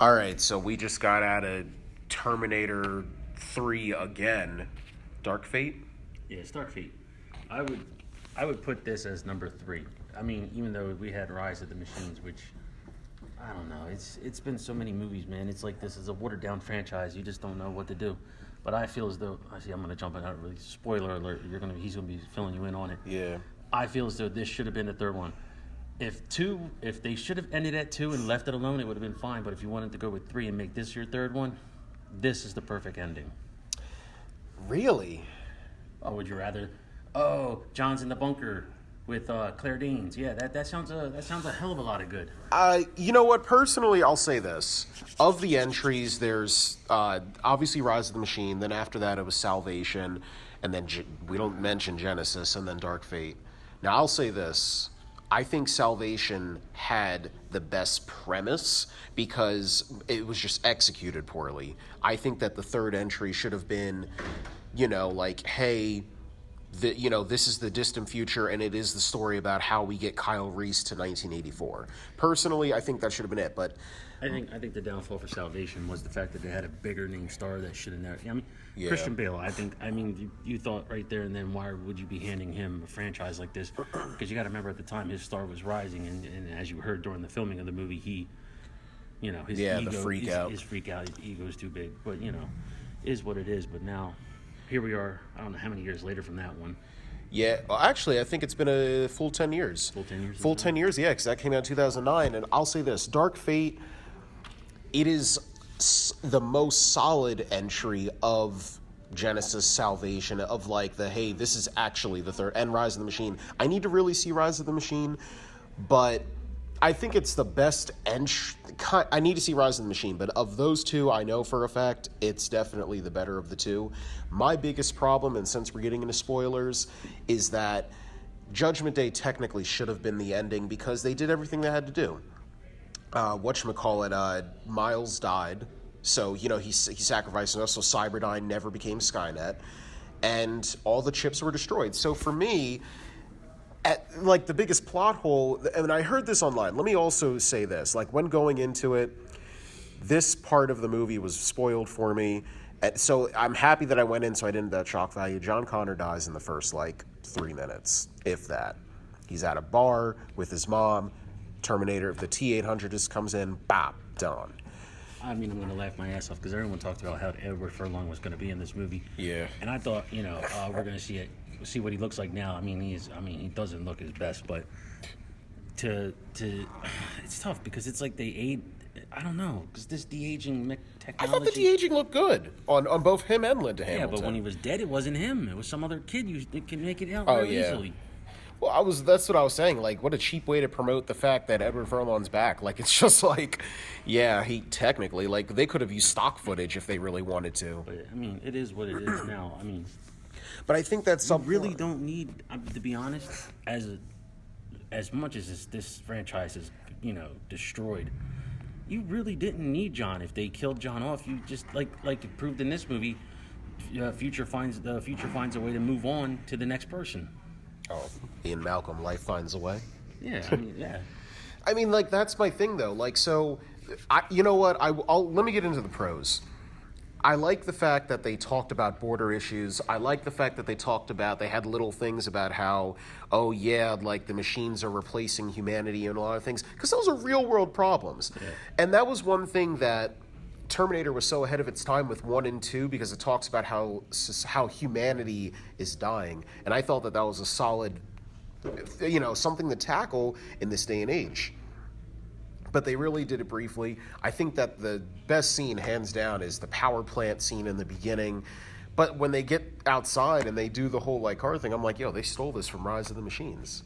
All right, so we just got out of Terminator 3 again. Dark Fate? Yeah, Starfleet. I would I would put this as number 3. I mean, even though we had Rise of the Machines, which I don't know, it's been so many movies, man. It's like this is a watered down franchise. You just don't know what to do. But I feel as though I'm gonna jump in. Not really spoiler alert. He's gonna be filling you in on it. Yeah. I feel as though this should have been the third one. If they should have ended at 2 and left it alone, it would have been fine. But if you wanted to go with 3 and make this your third one, this is the perfect ending. Really? Oh, would you rather? Oh, John's in the bunker with Claire Danes. Yeah, that sounds a hell of a lot of good. You know what? Personally, I'll say this. Of the entries, there's obviously Rise of the Machine. Then after that, it was Salvation. And then we don't mention Genesis and then Dark Fate. Now, I'll say this. I think Salvation had the best premise because it was just executed poorly. I think that the third entry should have been, like, hey, this is the distant future, and it is the story about how we get Kyle Reese to 1984. Personally, I think that should have been it, but I think the downfall for Salvation was the fact that they had a bigger name star that should have never. I mean, Yeah. Christian Bale. You thought right there and then, why would you be handing him a franchise like this? Because you got to remember at the time his star was rising, and as you heard during the filming of the movie, his ego, the freak out. His freak out, his ego's too big. But is what it is. But now, here we are. I don't know how many years later from that one. Yeah, well, actually, I think it's been a full 10 years. Full 10 years? Full 10 years, yeah, because that came out in 2009. And I'll say this, Dark Fate, it is the most solid entry of Genesis Salvation, of like hey, this is actually the third, and Rise of the Machine. I need to really see Rise of the Machine, but I think it's the best entry. I need to see Rise of the Machine, but of those two, I know for a fact it's definitely the better of the two. My biggest problem, and since we're getting into spoilers, is that Judgment Day technically should have been the ending because they did everything they had to do. Miles died, so he sacrificed, and also Cyberdyne never became Skynet, and all the chips were destroyed. So for me, the biggest plot hole, and I heard this online. Let me also say this: when going into it, this part of the movie was spoiled for me. So I'm happy that I went in, so I didn't have that shock value. John Connor dies in the first 3 minutes, if that. He's at a bar with his mom. Terminator, the T-800 just comes in, bop, done. I mean, I'm going to laugh my ass off because everyone talked about how Edward Furlong was going to be in this movie. Yeah. And I thought, we're going to see what he looks like now. I mean, he doesn't look his best, but it's tough because it's like they aid. I don't know, because this de-aging technology. I thought the de-aging looked good on both him and Linda Hamilton. Yeah, but when he was dead, it wasn't him. It was some other kid. You can make it out easily. Well, that's what I was saying. What a cheap way to promote the fact that Edward Furlong's back. It's just he technically, they could have used stock footage if they really wanted to. But, I mean, it is what it is now. I mean, but I think that's something. You really don't need, to be honest, as much as this franchise is, destroyed. You really didn't need John. If they killed John off, you just like it proved in this movie. Future finds a way to move on to the next person. Oh, Ian Malcolm, life finds a way. Yeah, I mean, that's my thing, though. You know what? Let me get into the pros. I like the fact that they talked about border issues. I like the fact that they had little things about how, the machines are replacing humanity and a lot of things. Because those are real-world problems. Yeah. And that was one thing that Terminator was so ahead of its time with 1 and 2 because it talks about how humanity is dying. And I thought that was a solid, something to tackle in this day and age. But they really did it briefly. I think that the best scene, hands down, is the power plant scene in the beginning. But when they get outside and they do the whole car thing, I'm like, they stole this from Rise of the Machines.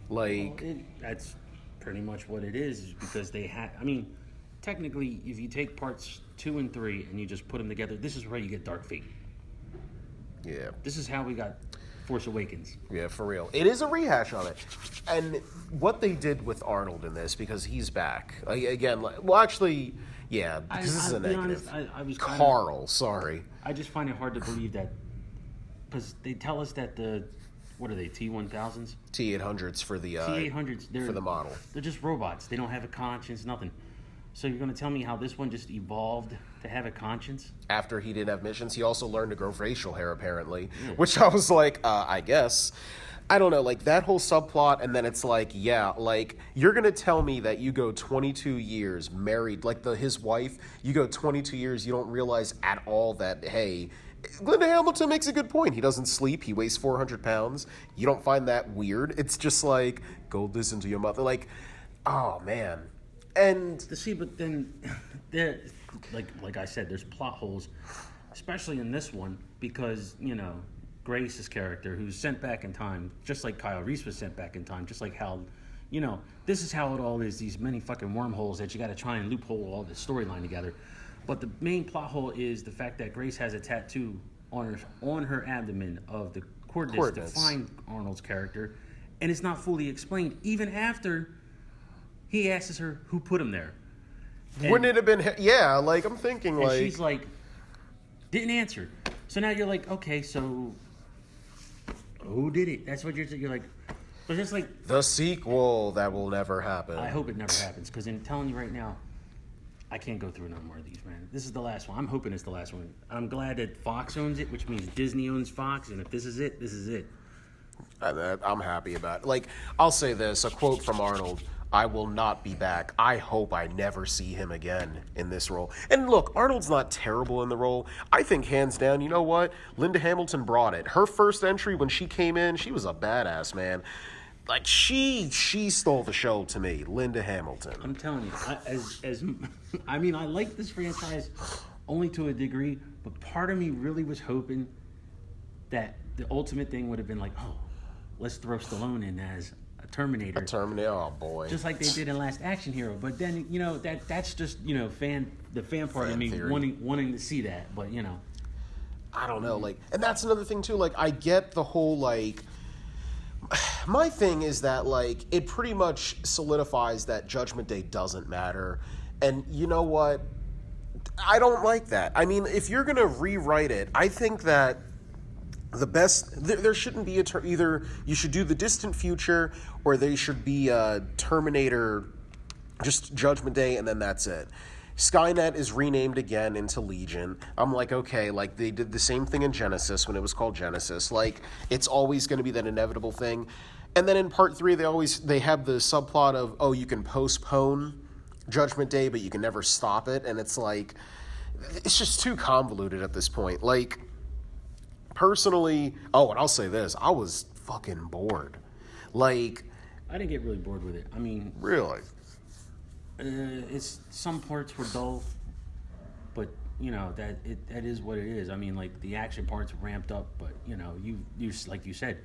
That's pretty much what it is because they had. I mean, technically, if you take parts 2 and 3 and you just put them together, this is where you get Dark Fate. Yeah. This is how we got Force Awakens. Yeah, for real. It is a rehash of it. And what they did with Arnold in this, because he's back. Again, this is a negative. Honest, Carl, sorry. I just find it hard to believe that, because they tell us that what are they, T-1000s? T-800s for the T-800s, for the model. They're just robots. They don't have a conscience, nothing. So you're going to tell me how this one just evolved to have a conscience? After he didn't have missions, he also learned to grow facial hair, apparently. Which I was like, I guess. I don't know, like, that whole subplot, and then it's like, yeah, like, you're gonna tell me that you go 22 years married, like, his wife, you go 22 years, you don't realize at all that, hey, Linda Hamilton makes a good point. He doesn't sleep, he weighs 400 pounds. You don't find that weird? It's just like, go listen to your mother. Like, oh, man. And See, but then, there, like I said, there's plot holes, especially in this one, because, you know, Grace's character, who's sent back in time, just like Kyle Reese was sent back in time, just like how, you know, this is how it all is, these many fucking wormholes that you got to try and loophole all this storyline together. But the main plot hole is the fact that Grace has a tattoo on her abdomen of the coordinates to find Arnold's character, and it's not fully explained, even after he asks her who put him there. And, wouldn't it have been, yeah, like, I'm thinking, and like... she's like, didn't answer. So now you're like, okay, so... who did it? That's what you're like. But just like the sequel that will never happen. I hope it never happens, because I'm telling you right now, I can't go through no more of these, man. This is the last one. I'm hoping it's the last one. I'm glad that Fox owns it, which means Disney owns Fox, and if this is it, this is it. I'm happy about it. Like, I'll say this, a quote from Arnold: I will not be back. I hope I never see him again in this role. And look, Arnold's not terrible in the role. I think hands down, you know what? Linda Hamilton brought it. Her first entry when she came in, she was a badass, man. Like, she stole the show to me, Linda Hamilton. I'm telling you, I mean, I like this franchise only to a degree, but part of me really was hoping that the ultimate thing would have been like, oh, let's throw Stallone in as a Terminator. Oh boy. Just like they did in Last Action Hero. But then, you know, that's just, you know, the fan part of me wanting to see that. But, you know. I don't know, like, and that's another thing too, like, I get the whole, like, my thing is that, like, it pretty much solidifies that Judgment Day doesn't matter. And you know what? I don't like that. I mean, if you're going to rewrite it, I think that the best, there shouldn't be either you should do the distant future, or they should be Terminator, just Judgment Day, and then that's it. Skynet is renamed again into Legion. I'm like, okay, like, they did the same thing in Genesis when it was called Genesis. Like, it's always going to be that inevitable thing. And then in part 3, they have the subplot of, oh, you can postpone Judgment Day, but you can never stop it. And it's like, it's just too convoluted at this point. Like, personally, oh, and I'll say this, I was fucking bored. Like, I didn't get really bored with it. I mean, really? It's some parts were dull, but you know that is what it is. I mean, like, the action parts ramped up, but you know, you like you said,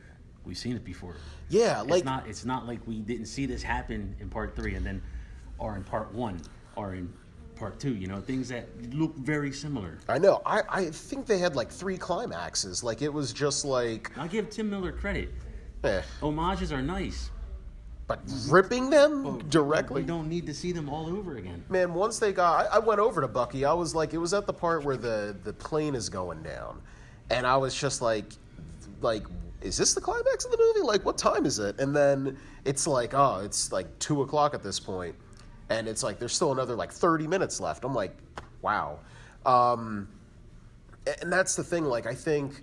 we've seen it before. Yeah, like, it's not like we didn't see this happen in part 3 and then, or in part 1, or in part 2. You know, things that look very similar. I know. I think they had like 3 climaxes. Like, it was just like, I'll give Tim Miller credit. Homages are nice. But ripping them directly? We don't need to see them all over again. Man, once they got... I went over to Bucky. I was like... It was at the part where the plane is going down. And I was just like, is this the climax of the movie? Like, what time is it? And then it's like, oh, it's like 2 o'clock at this point. And it's like, there's still another, like, 30 minutes left. I'm like, wow. And that's the thing. Like, I think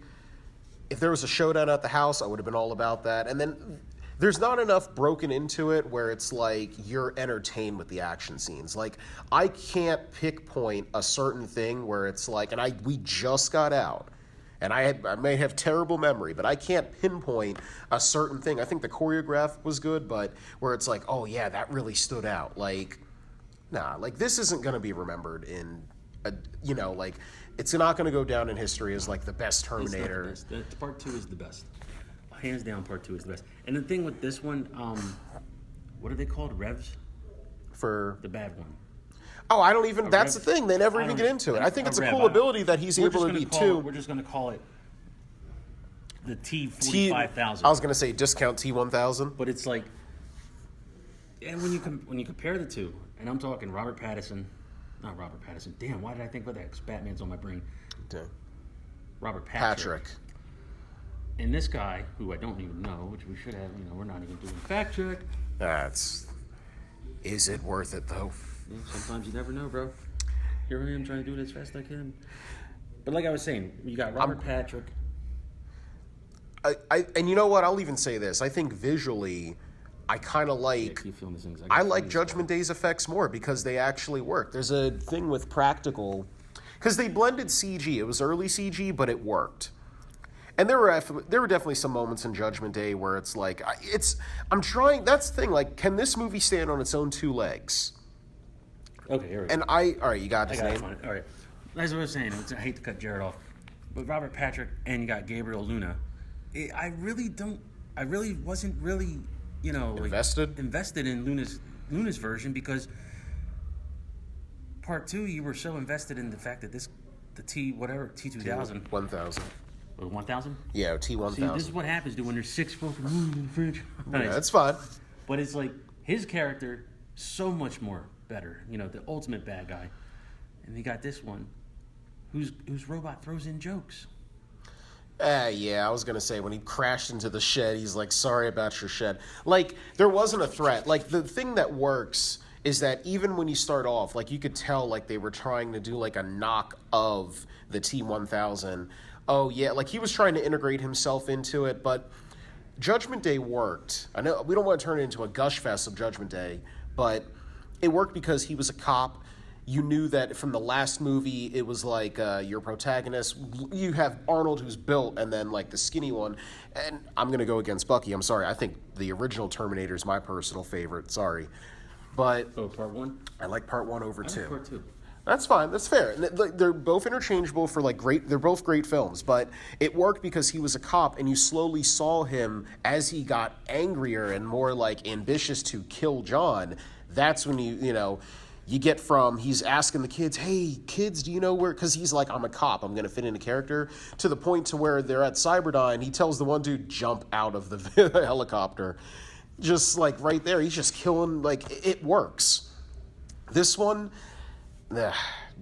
if there was a showdown at the house, I would have been all about that. And then... there's not enough broken into it where it's like you're entertained with the action scenes. Like, I can't pinpoint a certain thing where it's like, and we just got out, and I may have terrible memory, but I can't pinpoint a certain thing. I think the choreograph was good, but where it's like, oh yeah, that really stood out. Like, nah, like, this isn't going to be remembered in, you know, like, it's not going to go down in history as like the best Terminator. It's not the best. Part 2 is the best. Hands down, part 2 is the best. And the thing with this one, what are they called? Revs? For the bad one. Oh, I don't even... That's the thing. They never even get into it. I think it's a cool ability that he's able to be too. We're just going to call it the T-45,000. I was going to say discount T-1000. But it's like... And when you compare the two, and I'm talking Robert Pattinson... Not Robert Pattinson. Damn, why did I think about that? Because Batman's on my brain. Okay. Robert Patrick. And this guy, who I don't even know, which we should have, you know, we're not even doing fact check. Is it worth it, though? Yeah, sometimes you never know, bro. Here I am trying to do it as fast as I can. But like I was saying, you got Robert Patrick. And you know what? I'll even say this. I think visually, I kind of like. Keep feeling these things. I like Judgment Day's effects more because they actually work. There's a thing with practical, because they blended CG. It was early CG, but it worked. And there were definitely some moments in Judgment Day where it's like I'm trying. That's the thing. Like, can this movie stand on its own two legs? Okay, here we go. And all right, you got his name. All right, as I was saying, I hate to cut Jared off, but Robert Patrick and you got Gabriel Luna. I really wasn't really, Invested in Luna's version because part 2 you were so invested in the fact that the T2000 1000. 1000. Yeah, T1000. See, this is what happens, dude, when there's 6 fucking movies in the franchise. Yeah, that's fine. But it's like his character so much more better, the ultimate bad guy, and you got this one, whose robot throws in jokes. Yeah, I was going to say, when he crashed into the shed, he's like, sorry about your shed. Like, there wasn't a threat. Like, the thing that works is that even when you start off, like, you could tell, like, they were trying to do, like, a knock of the T-1000. Oh, yeah, like, he was trying to integrate himself into it, but Judgment Day worked. I know we don't want to turn it into a gush fest of Judgment Day, but it worked because he was a cop. You knew that from the last movie, it was like your protagonist. You have Arnold, who's built, and then like the skinny one. And I'm going to go against Bucky. I'm sorry. I think the original Terminator is my personal favorite. Sorry. But part 1? I like part 1 over 2. I like part 2. That's fine. That's fair. And they're both interchangeable for like great. They're both great films, but it worked because he was a cop, and you slowly saw him as he got angrier and more like ambitious to kill John. That's when you get from he's asking the kids, hey, kids, do you know where? Because he's like, I'm a cop. I'm going to fit into character. To the point to where they're at Cyberdyne. He tells the one dude, jump out of the helicopter. Just like right there. He's just killing. Like, it works. This one,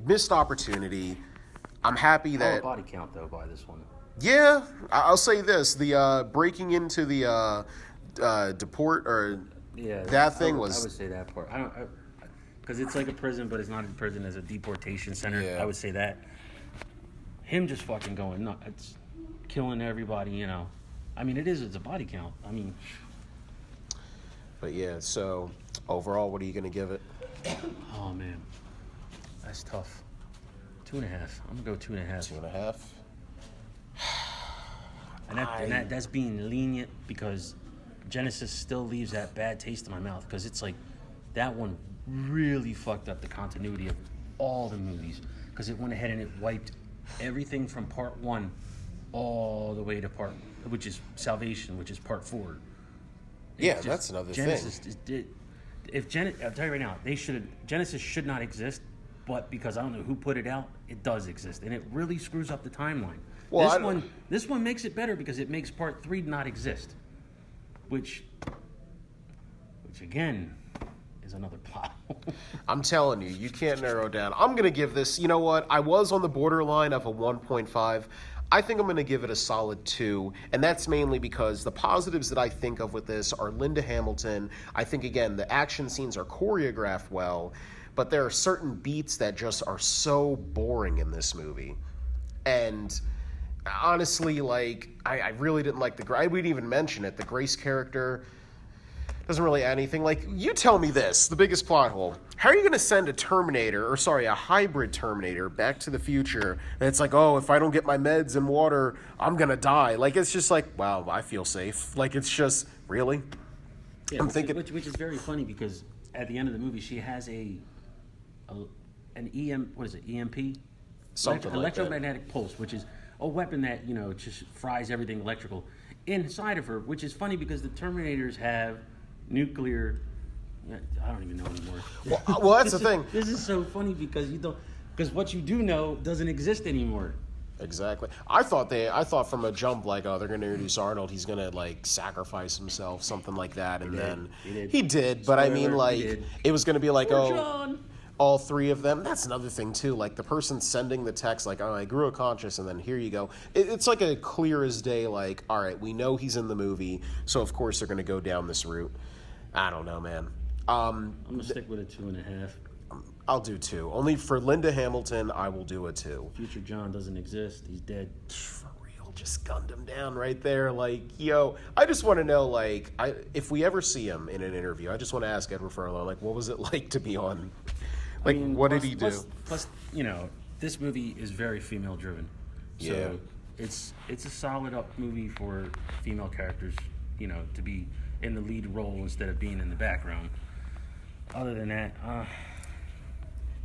missed opportunity. I'm happy that. Body count, though, by this one. Yeah. I'll say this. The breaking into the deport or that thing was. I would say that part. Because it's like a prison, but it's not a prison, it's a deportation center. Yeah. I would say that. Him just fucking going nuts. It's killing everybody, I mean, it's a body count. I mean. But yeah, so overall, what are you going to give it? Oh, man. That's tough. 2.5. I'm going to go 2.5. 2.5? And that's being lenient because Genesis still leaves that bad taste in my mouth because it's like that one really fucked up the continuity of all the movies because it went ahead and it wiped everything from part 1 all the way to which is Salvation, which is part 4. That's another Genesis thing. I'll tell you right now, Genesis should not exist, but because I don't know who put it out, it does exist, and it really screws up the timeline. Well, this one makes it better because it makes part 3 not exist, which again. Is another plot. I'm telling you, you can't narrow it down. I'm going to give this, you know what? I was on the borderline of a 1.5. I think I'm going to give it a solid 2, and that's mainly because the positives that I think of with this are Linda Hamilton. I think, again, the action scenes are choreographed well, but there are certain beats that just are so boring in this movie. And honestly, like, I really didn't like I wouldn't even mention it. The Grace character doesn't really add anything. Like, you tell me this, the biggest plot hole. How are you going to send a hybrid Terminator back to the future? And it's like, oh, if I don't get my meds and water, I'm going to die. Like, it's just like, wow, I feel safe. Like, it's just, really? Yeah, I'm thinking. Which is very funny because at the end of the movie, she has an EMP? Something electromagnetic pulse, which is a weapon that, just fries everything electrical inside of her, which is funny because the Terminators have nuclear. I don't even know anymore. Well, that's the thing. This is so funny because what you do know doesn't exist anymore. Exactly. I thought from a jump, like, oh, they're going to introduce Arnold. He's going to, like, sacrifice himself, something like that. And he did. But I mean, like, it was going to be like, John. All 3 of them. That's another thing too. Like, the person sending the text, like, oh, I grew a conscience, and then here you go. It's like a clear as day. Like, all right, we know he's in the movie, so of course they're going to go down this route. I don't know, man. I'm gonna stick with a 2.5. I'll do 2. Only for Linda Hamilton, I will do a 2. Future John doesn't exist. He's dead. For real, just gunned him down right there. Like, yo, I just want to know, like, if we ever see him in an interview, I just want to ask Edward Furlong, like, what was it like to be on? Like, what did he do? Plus, you know, this movie is very female driven. So Yeah. it's a solid up movie for female characters, you know, to be in the lead role instead of being in the background. Other than that,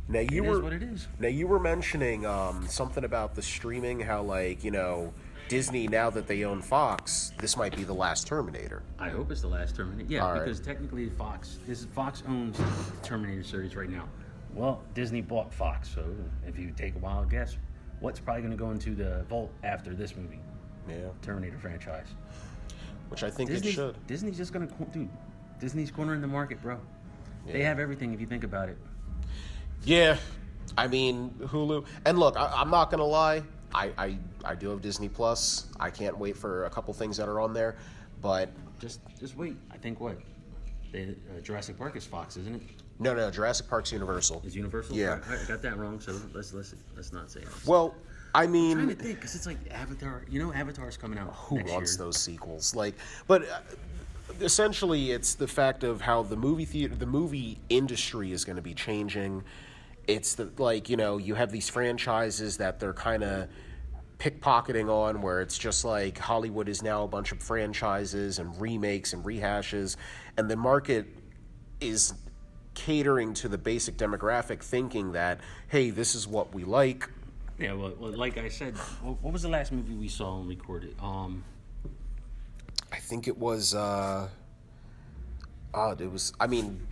Now it is what it is. Now you were mentioning something about the streaming, how like, you know, Disney, now that they own Fox, this might be the last Terminator. I hope it's the last Terminator. Yeah, All right. because technically Fox owns the Terminator series right now. Well, Disney bought Fox, so if you take a wild guess, what's probably going to go into the vault after this movie? Yeah. Terminator franchise. Which I think it should. Disney's just going to, dude, Disney's cornering the market, bro. They have everything if you think about it. Yeah. I mean, Hulu. And look, I'm not going to lie. I do have Disney Plus. I can't wait for a couple things that are on there. But Just wait. I think what? Jurassic Park is Fox, isn't it? no, Jurassic Park's Universal. Is Universal? Yeah. I got that wrong, so let's not say it. Well, I mean, I'm trying to think, because it's like Avatar. You know, Avatar's coming out who next wants year. those sequels? Like, but essentially, it's the fact of how the movie industry is going to be changing. It's the, like, you know, you have these franchises that they're kind of pickpocketing on, where it's just like Hollywood is now a bunch of franchises and remakes and rehashes, and the market is catering to the basic demographic, thinking that, hey, this is what we like. Yeah, well, like I said, what was the last movie we saw and recorded? I think it was I mean,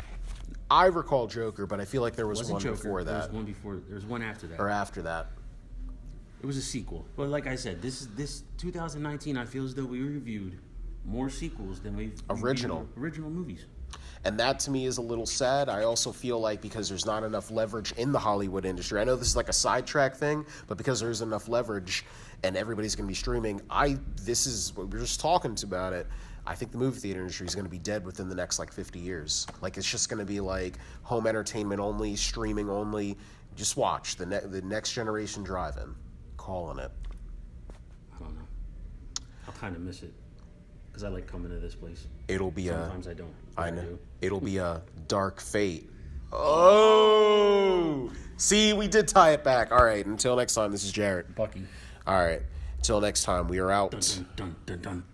I recall Joker, but I feel like there was one Joker. before that. There was one after that. Or after that. It was a sequel. But like I said, this 2019, I feel as though we reviewed more sequels than we've Original movies. And that to me is a little sad. I also feel like because there's not enough leverage in the Hollywood industry. I know this is like a sidetrack thing, but because there's enough leverage and everybody's going to be streaming, this is what we're just talking about it. I think the movie theater industry is going to be dead within the next like 50 years. Like it's just going to be like home entertainment only, streaming only. Just watch the next generation drive-in. Calling it. I don't know. I'll kind of miss it because I like coming to this place. It'll be Sometimes I don't. I know. Do. It'll be a dark fate. Oh! See, we did tie it back. All right, until next time, this is Jarrett. Bucky. All right, until next time, we are out. Dun, dun, dun, dun, dun.